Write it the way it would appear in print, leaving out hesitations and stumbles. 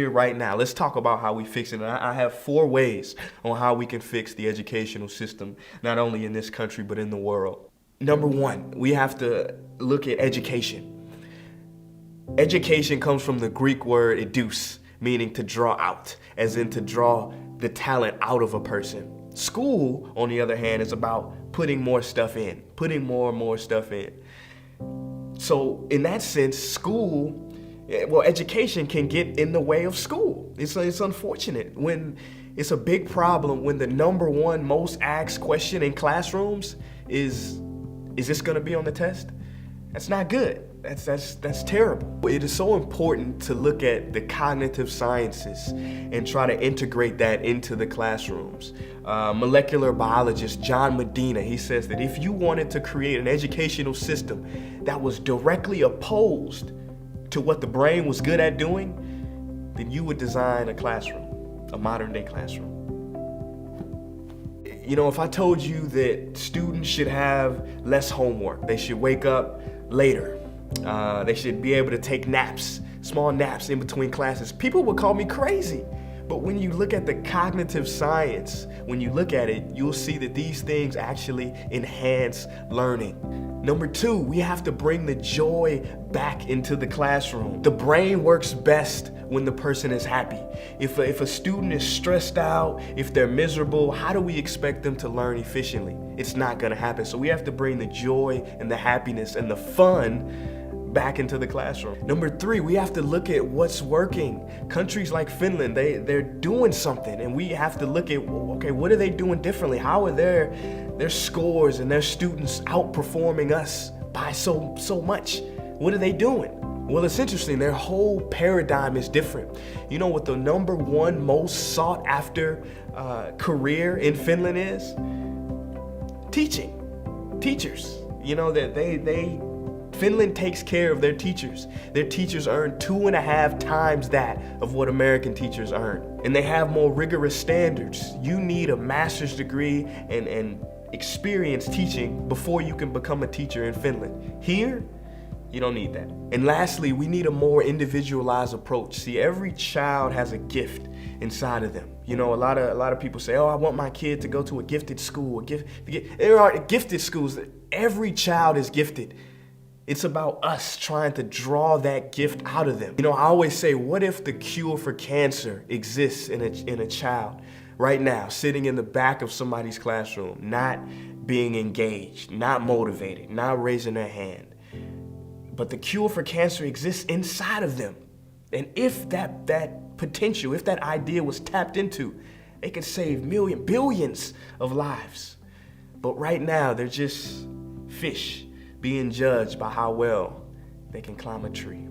Here right now, let's talk about how we fix it. And I have 4 ways on how we can fix the educational system, not only in this country, but in the world. Number 1, we have to look at education. Education comes from the Greek word educe, meaning to draw out, as in to draw the talent out of a person. School, on the other hand, is about putting more stuff in, putting more and more stuff in. So in that sense, education can get in the way of school. It's unfortunate when it's a big problem when the number 1 most asked question in classrooms is this gonna be on the test? That's not good. That's terrible. It is so important to look at the cognitive sciences and try to integrate that into the classrooms. Molecular biologist John Medina, he says that if you wanted to create an educational system that was directly opposed to what the brain was good at doing, then you would design a classroom, a modern day classroom. You know, if I told you that students should have less homework, they should wake up later, they should be able to take naps, small naps in between classes, people would call me crazy. But when you look at the cognitive science, when you look at it, you'll see that these things actually enhance learning. Number 2, we have to bring the joy back into the classroom. The brain works best when the person is happy. If a student is stressed out, if they're miserable, how do we expect them to learn efficiently? It's not gonna happen. So we have to bring the joy and the happiness and the fun back into the classroom. Number 3, we have to look at what's working. Countries like Finland, they're doing something, and we have to look at, okay, what are they doing differently? How are their scores and their students outperforming us by so much? What are they doing? Well, it's interesting, their whole paradigm is different. You know what the number 1 most sought after career in Finland is? Teaching. Teachers. You know, that Finland takes care of their teachers. Their teachers earn 2.5 times that of what American teachers earn. And they have more rigorous standards. You need a master's degree and experience teaching before you can become a teacher in Finland. Here, you don't need that. And lastly, we need a more individualized approach. See, every child has a gift inside of them. You know, a lot of people say, oh, I want my kid to go to a gifted school. There are gifted schools. Every child is gifted. It's about us trying to draw that gift out of them. You know, I always say, what if the cure for cancer exists in a child right now, sitting in the back of somebody's classroom, not being engaged, not motivated, not raising their hand. But the cure for cancer exists inside of them. And if that potential, if that idea was tapped into, they could save billions of lives. But right now, they're just fish being judged by how well they can climb a tree.